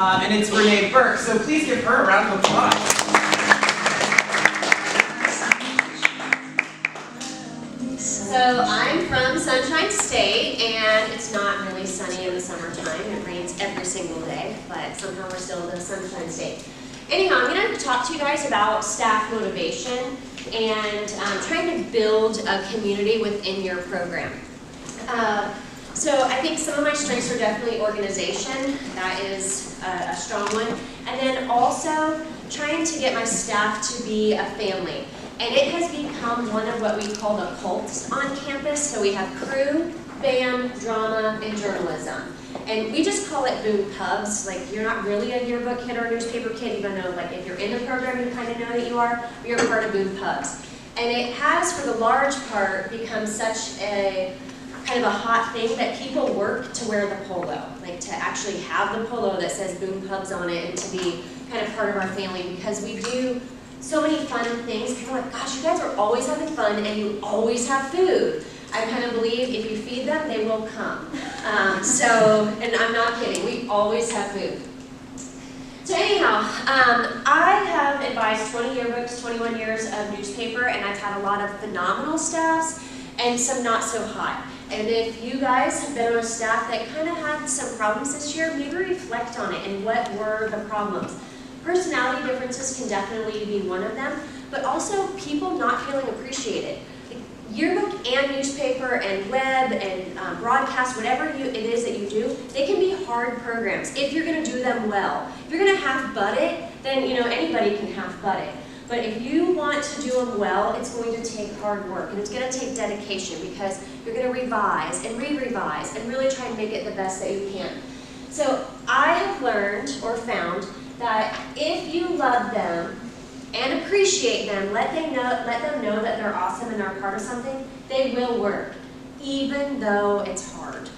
And it's Renee Burke, so please give her a round of applause. So I'm from Sunshine State, and it's not really sunny in the summertime. It rains every single day, but somehow we're still in Sunshine State. Anyhow, I'm going to talk to you guys about staff motivation and trying to build a community within your program. So I think some of my strengths are definitely organization. That is a strong one. And then also trying to get my staff to be a family. And it has become one of what we call the cults on campus. So we have crew, band, drama, and journalism. And we just call it boom pubs. Like, you're not really a yearbook kid or a newspaper kid, even though, like, if you're in the program, you kind of know that you are. You're a part of boom pubs. And it has, for the large part, become such a kind of a hot thing that people work to wear the polo, like to actually have the polo that says Boom Pubs on it and to be kind of part of our family, because we do so many fun things. People are like, gosh, you guys are always having fun and you always have food. I kind of believe if you feed them, they will come. And I'm not kidding, we always have food. So anyhow, I have advised 20 yearbooks, 21 years of newspaper, and I've had a lot of phenomenal staffs and some not so hot. And if you guys have been on a staff that kind of had some problems this year, maybe reflect on it and what were the problems. Personality differences can definitely be one of them, but also people not feeling appreciated. Yearbook and newspaper and web and broadcast, whatever it is that you do, they can be hard programs if you're going to do them well. If you're going to half-butt it, then anybody can half-butt it. But if you want to do them well, it's going to take hard work, and it's going to take dedication, because you're going to revise and re-revise and really try and make it the best that you can. So I have learned or found that if you love them and appreciate them, let them know that they're awesome and they're a part of something, they will work, even though it's hard.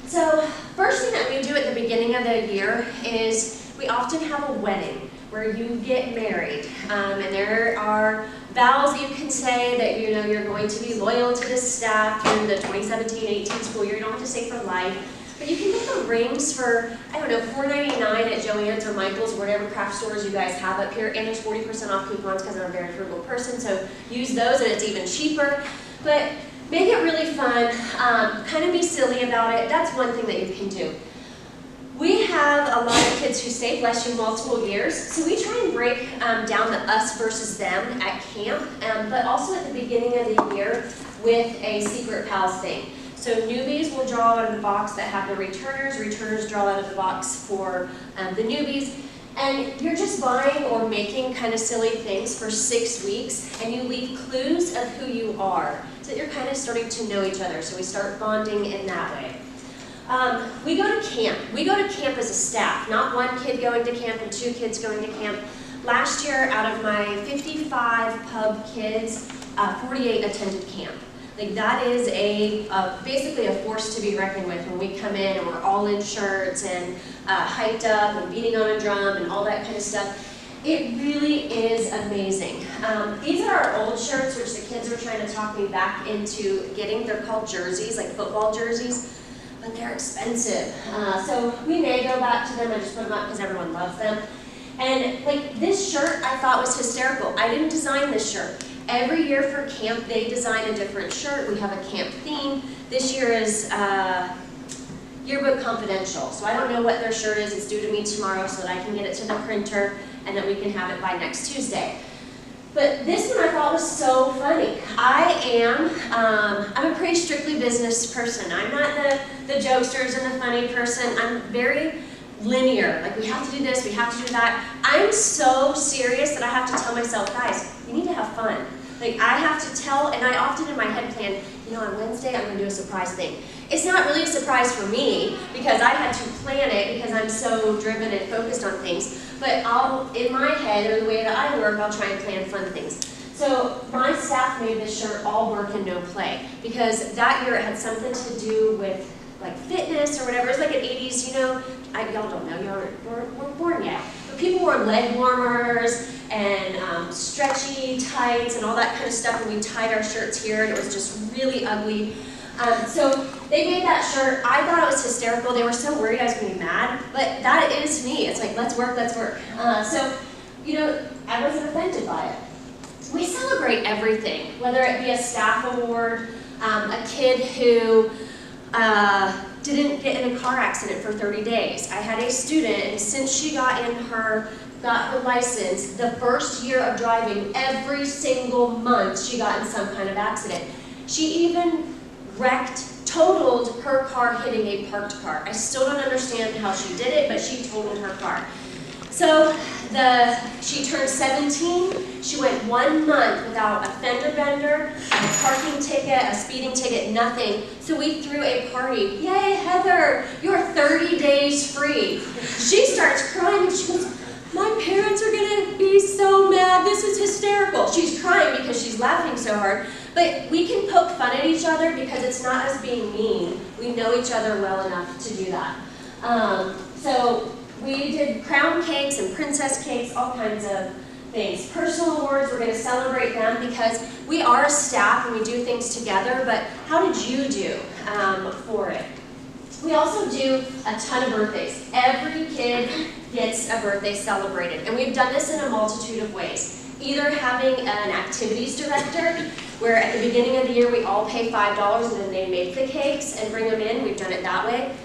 So first thing that we do at the beginning of the year is we often have a wedding where you get married, and there are vows that you can say that you're going to be loyal to this staff through the 2017-18 school year. You don't have to say for life, but you can get the rings for, I don't know, $4.99 at Joann's or Michael's, or whatever craft stores you guys have up here, and there's 40% off coupons because I'm a very frugal person, so use those and it's even cheaper. But make it really fun, kind of be silly about it. That's one thing that you can do. We have a lot of kids who stay, bless you, multiple years, so we try and break down the us versus them at camp, but also at the beginning of the year with a secret pals thing. So newbies will draw out of the box that have the returners, returners draw out of the box for the newbies, and you're just buying or making kind of silly things for 6 weeks, and you leave clues of who you are, so that you're kind of starting to know each other, so we start bonding in that way. We go to camp. We go to camp as a staff, not one kid going to camp and 2 kids going to camp. Last year, out of my 55 pub kids, 48 attended camp. Like, that is basically a force to be reckoned with when we come in and we're all in shirts and hyped up and beating on a drum and all that kind of stuff. It really is amazing. These are our old shirts, which the kids are trying to talk me back into getting. They're called jerseys, like football jerseys. But they're expensive. So we may go back to them. I just put them up because everyone loves them. And like this shirt I thought was hysterical. I didn't design this shirt. Every year for camp they design a different shirt. We have a camp theme. This year is Yearbook Confidential. So I don't know what their shirt is. It's due to me tomorrow so that I can get it to the printer and that we can have it by next Tuesday. But this one I thought was so funny. I'm a pretty strictly business person. I'm not the jokesters and the funny person. I'm very linear. Like, we have to do this, we have to do that. I'm so serious that I have to tell myself, guys, you need to have fun. Like, I have to tell, and I often in my head plan, on Wednesday I'm going to do a surprise thing. It's not really a surprise for me because I had to plan it because I'm so driven and focused on things. But in my head, or the way that I work, I'll try and plan fun things. So my staff made this shirt all work and no play, because that year it had something to do with like fitness or whatever. It's like an 80s, y'all don't know, y'all weren't born yet. But people wore leg warmers and stretchy tights and all that kind of stuff, and we tied our shirts here, and it was just really ugly. So they made that shirt. I thought it was hysterical. They were so worried I was going to be mad, but that is me. It's like, let's work, let's work. So, you know, I wasn't offended by it. We celebrate everything, whether it be a staff award, a kid who didn't get in a car accident for 30 days. I had a student, and since she got her license, the first year of driving, every single month she got in some kind of accident. She even totaled her car hitting a parked car. I still don't understand how she did it, but she totaled her car. So she turned 17, she went 1 month without a fender bender, a parking ticket, a speeding ticket, nothing. So we threw a party. Yay, Heather, you're 30 days free. She starts crying and she goes, my parents are gonna be so mad, this is hysterical. She's crying because she's laughing so hard. But we can poke fun at each other because it's not us being mean. We know each other well enough to do that. So we did crown cakes and princess cakes, all kinds of things. Personal awards, we're going to celebrate them because we are a staff and we do things together, but how did you do for it? We also do a ton of birthdays. Every kid gets a birthday celebrated, and we've done this in a multitude of ways. Either having an activities director, where at the beginning of the year we all pay $5 and then they make the cakes and bring them in. We've done it that way.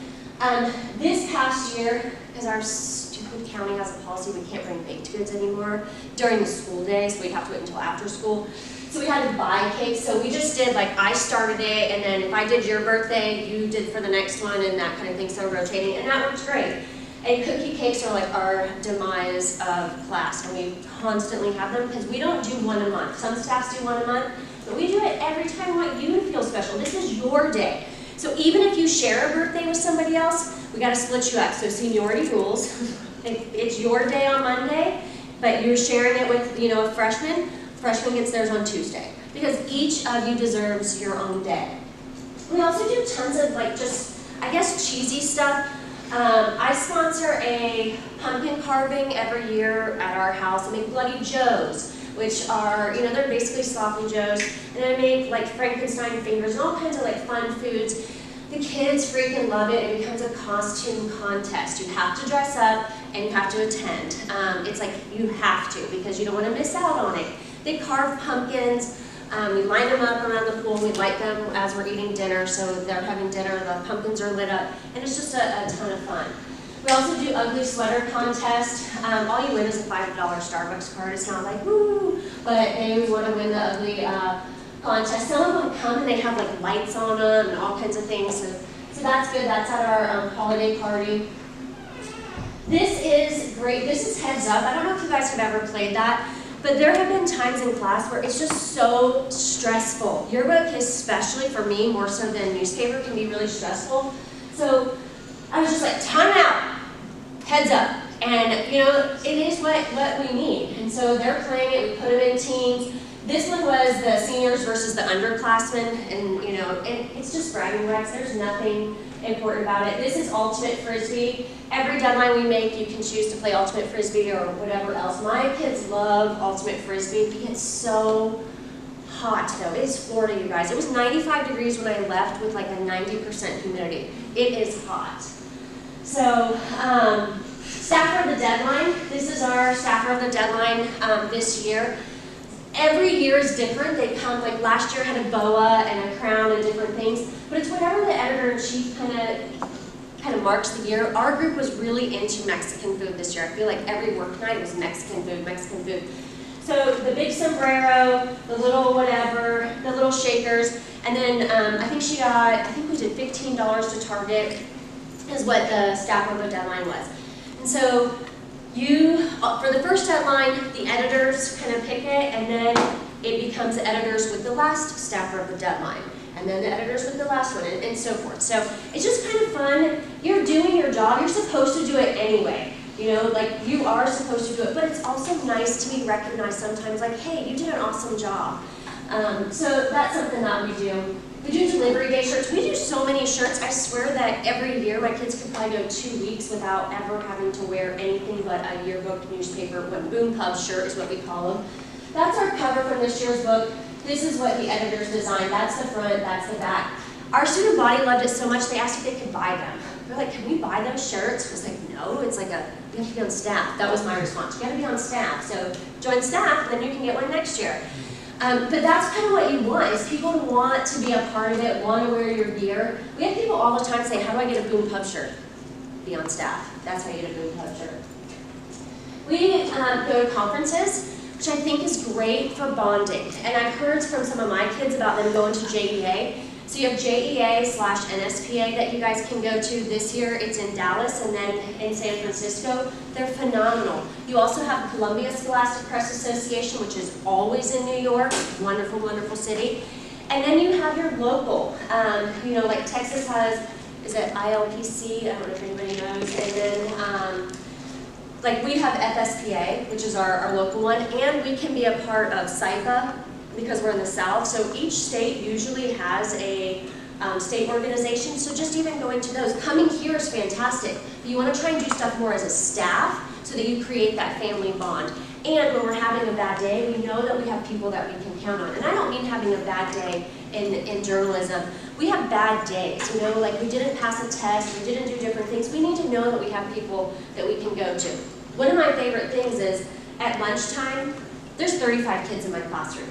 This past year, because our stupid county has a policy we can't bring baked goods anymore during the school day, so we'd have to wait until after school. So we had to buy cakes, so we just did, like, I started it, and then if I did your birthday, you did for the next one, and that kind of thing, so rotating, and that works great. And cookie cakes are like our demise of class, and we constantly have them, because we don't do one a month. Some staffs do one a month, but we do it every time we want you to feel special. This is your day. So even if you share a birthday with somebody else, we got to split you up. So seniority rules. It's your day on Monday, but you're sharing it with, you know, a freshman. Freshman gets theirs on Tuesday, because each of you deserves your own day. We also do tons of, like, just, I guess, cheesy stuff. I sponsor a pumpkin carving every year at our house. I make Bloody Joes, which are, you know, they're basically sloppy joes. And I make, like, Frankenstein fingers and all kinds of, like, fun foods. The kids freaking love it. It becomes a costume contest. You have to dress up and you have to attend. It's like you have to, because you don't want to miss out on it. They carve pumpkins. We line them up around the pool. We light them as we're eating dinner, so they're having dinner. The pumpkins are lit up, and it's just a ton of fun. We also do ugly sweater contest. All you win is a $5 Starbucks card. It's not like, woo, but they want to win the ugly contest. Some of them come and they have, like, lights on them and all kinds of things. So that's good. That's at our holiday party. This is great. This is Heads Up. I don't know if you guys have ever played that, but there have been times in class where it's just so stressful. Yearbook, especially for me, more so than newspaper, can be really stressful. So I was just like, time out, heads up. And, you know, it is what we need. And so they're playing it, we put them in teams. This one was the seniors versus the underclassmen, and, you know, it's just bragging rights. There's nothing important about it. This is Ultimate Frisbee. Every deadline we make, you can choose to play Ultimate Frisbee or whatever else. My kids love Ultimate Frisbee. It gets so hot, though. It is Florida, you guys. It was 95 degrees when I left with like a 90% humidity. It is hot. So, Staffer of the Deadline. This is our Staffer of the Deadline this year. Every year is different. They come, like last year had a boa and a crown and different things, but it's whatever the editor-in-chief kind of marks the year. Our group was really into Mexican food this year. I feel like every work night was Mexican food. So the big sombrero, the little whatever, the little shakers, and then I think we did $15 to Target is what the Staffer of the Deadline was. And so for the first deadline, the editors kind of pick it, and then it becomes the editors with the last Staffer of the Deadline, and then the editors with the last one, and so forth. So it's just kind of fun. You're doing your job. You're supposed to do it anyway. You know, like, you are supposed to do it, but it's also nice to be recognized sometimes, like, hey, you did an awesome job. So that's something that we do. We do delivery day shirts. We do so many shirts. I swear that every year my kids could probably go 2 weeks without ever having to wear anything but a yearbook newspaper. Boom Pub shirt is what we call them. That's our cover from this year's book. This is what the editors designed. That's the front, that's the back. Our student body loved it so much they asked if they could buy them. They're like, can we buy those shirts? I was like, no, it's like you have to be on staff. That was my response. You got to be on staff. So join staff, and then you can get one next year. But that's kind of what you want, is people want to be a part of it, want to wear your gear. We have people all the time say, how do I get a Boom Pub shirt? Be on staff. That's how you get a Boom Pub shirt. We go to conferences, which I think is great for bonding. And I've heard from some of my kids about them going to JEA. So you have JEA/NSPA that you guys can go to. This year it's in Dallas and then in San Francisco. They're phenomenal. You also have the Columbia Scholastic Press Association, which is always in New York. Wonderful, wonderful city. And then you have your local. You know, like Texas has, is it ILPC? I don't know if anybody knows. And then like we have FSPA, which is our local one, and we can be a part of SIPA, because we're in the South. So each state usually has a state organization, so just even going to those. Coming here is fantastic, but you want to try and do stuff more as a staff so that you create that family bond. And when we're having a bad day, we know that we have people that we can count on. And I don't mean having a bad day in journalism. We have bad days, you know, like we didn't pass a test, we didn't do different things. We need to know that we have people that we can go to. One of my favorite things is, at lunchtime, there's 35 kids in my classroom.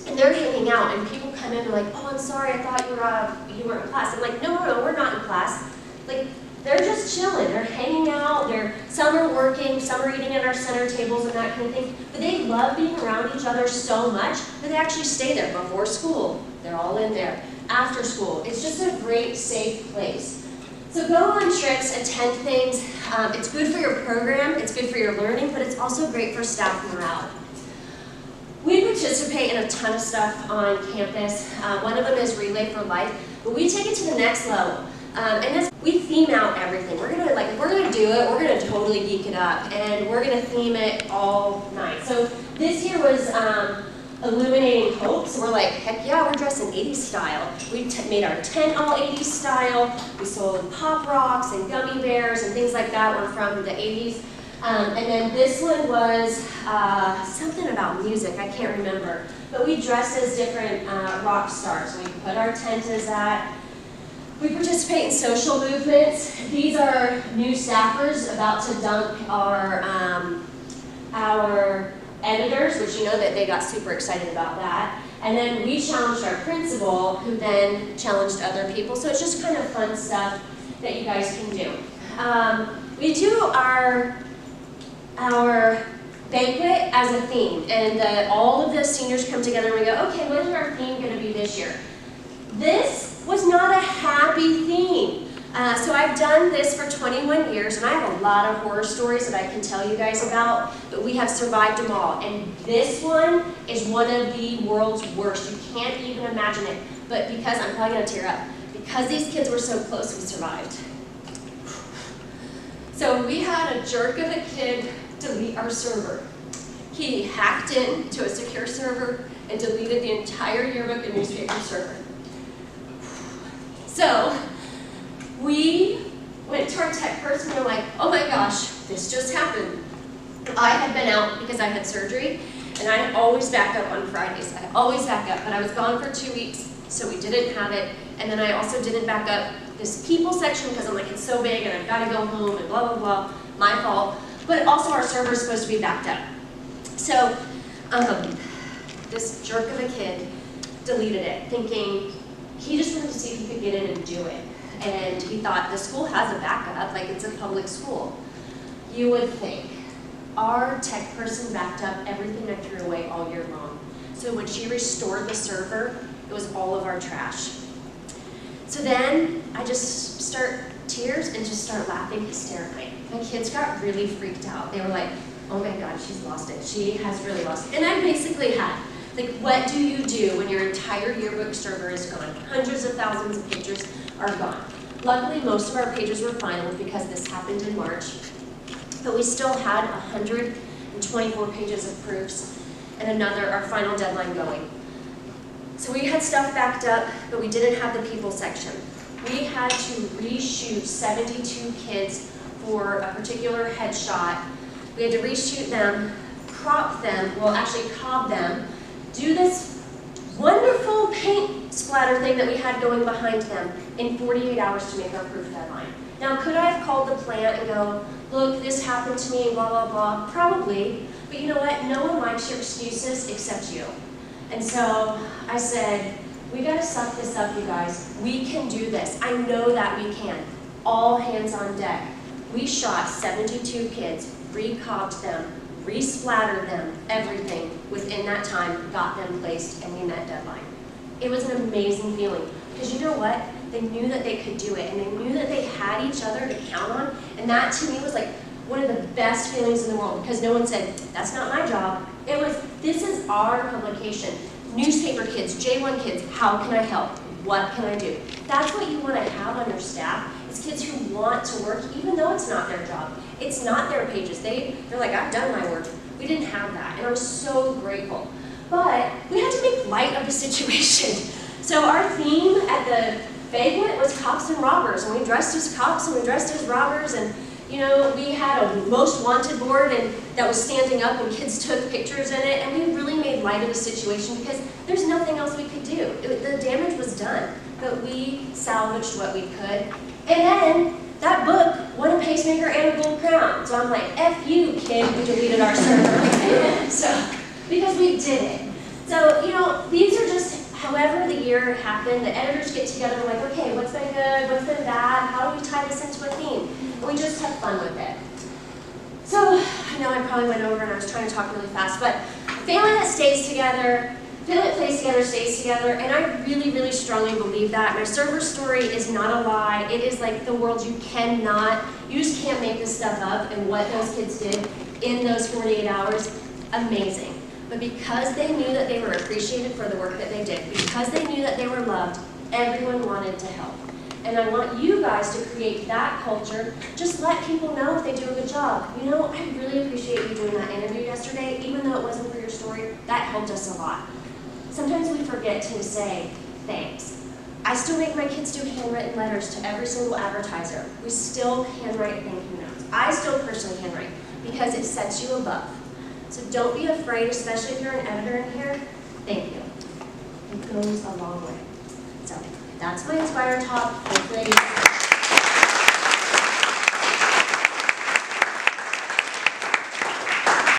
And they're hanging out, and people come in and are like, oh, I'm sorry, I thought you weren't in class. I'm like, no, we're not in class. Like, they're just chilling, they're hanging out, some are working, some are eating at our center tables and that kind of thing. But they love being around each other so much that they actually stay there before school. They're all in there. After school, it's just a great, safe place. So go on trips, attend things. It's good for your program, it's good for your learning, but it's also great for staff morale. We participate in a ton of stuff on campus. One of them is Relay for Life, but we take it to the next level. And we theme out everything. We're gonna, like, if we're gonna do it, we're gonna totally geek it up, and we're gonna theme it all night. So this year was Illuminating Hope, so we're like, heck yeah, we're dressed in 80s style. We made our tent all 80s style. We sold Pop Rocks and gummy bears and things like that were from the 80s. And then this one was something about music, I can't remember. But we dressed as different rock stars. So we put our tent as that. We participate in social movements. These are new staffers about to dunk our editors, which you know that they got super excited about that. And then we challenged our principal, who then challenged other people. So it's just kind of fun stuff that you guys can do. We do our banquet as a theme, and all of the seniors come together and we go, okay, what is our theme going to be this year? This was not a happy theme. So I've done this for 21 years, and I have a lot of horror stories that I can tell you guys about, but we have survived them all. And this one is one of the world's worst. You can't even imagine it. But because, I'm probably going to tear up, because these kids were so close, we survived. So we had a jerk of a kid delete our server. He hacked into a secure server and deleted the entire yearbook and newspaper server. So we went to our tech person and we're like, oh my gosh, this just happened. I had been out because I had surgery, and I always back up on Fridays. I always back up, but I was gone for 2 weeks, so we didn't have it. And then I also didn't back up this people section because I'm like, it's so big and I've got to go home and blah, blah, blah. My fault. But also our server is supposed to be backed up. So this jerk of a kid deleted it, thinking he just wanted to see if he could get in and do it. And he thought, the school has a backup, like it's a public school. You would think. Our tech person backed up everything I threw away all year long. So when she restored the server, it was all of our trash. So then I just start tears and just start laughing hysterically. My kids got really freaked out. They were like, oh my God, she's lost it. She has really lost it. And I basically had, like, what do you do when your entire yearbook server is gone? Hundreds of thousands of pages are gone. Luckily, most of our pages were finalized because this happened in March. But we still had 124 pages of proofs and our final deadline going. So we had stuff backed up, but we didn't have the people section. We had to reshoot 72 kids for a particular headshot. We had to reshoot them, crop them, well actually cob them, do this wonderful paint splatter thing that we had going behind them in 48 hours to make our proof deadline. Now, could I have called the plant and go, look, this happened to me, blah, blah, blah? Probably. But you know what? No one likes your excuses except you. And so I said, we got to suck this up, you guys. We can do this. I know that we can. All hands on deck. We shot 72 kids, recobbed them, resplattered them, everything within that time, got them placed, and we met deadline. It was an amazing feeling. Because you know what? They knew that they could do it, and they knew that they had each other to count on, and that to me was like one of the best feelings in the world, because no one said, that's not my job. It was, this is our publication. Newspaper kids, J1 kids, how can I help? What can I do? That's what you want to have on your staff, is kids who want to work, even though it's not their job. It's not their pages. They're like, I've done my work. We didn't have that, and I was so grateful. But we had to make light of the situation. So our theme at the banquet was cops and robbers, and we dressed as cops and we dressed as robbers, and you know, we had a most wanted board and that was standing up and kids took pictures in it, and we really made light of the situation because there's nothing else we could do. The damage was done, but we salvaged what we could. And then that book won a pacemaker and a gold crown. So I'm like, F you, kid, who deleted our server. So, because we did it. So, you know, these are just, however the year happened, the editors get together and we're like, okay, what's been good, what's been bad, how do we tie this into a theme? And we just have fun with it. So, I know I probably went over and I was trying to talk really fast, but a family that stays together, family that plays together, stays together, and I really, really strongly believe that. My server story is not a lie. It is like the world you just can't make this stuff up, and what those kids did in those 48 hours, amazing. But because they knew that they were appreciated for the work that they did, because they knew that they were loved, everyone wanted to help. And I want you guys to create that culture. Just let people know if they do a good job. You know, I really appreciate you doing that interview yesterday, even though it wasn't for your story. That helped us a lot. Sometimes we forget to say thanks. I still make my kids do handwritten letters to every single advertiser. We still handwrite thank you notes. I still personally handwrite because it sets you above. So don't be afraid, especially if you're an editor in here. Thank you. It goes a long way. So that's my Inspire talk. Hopefully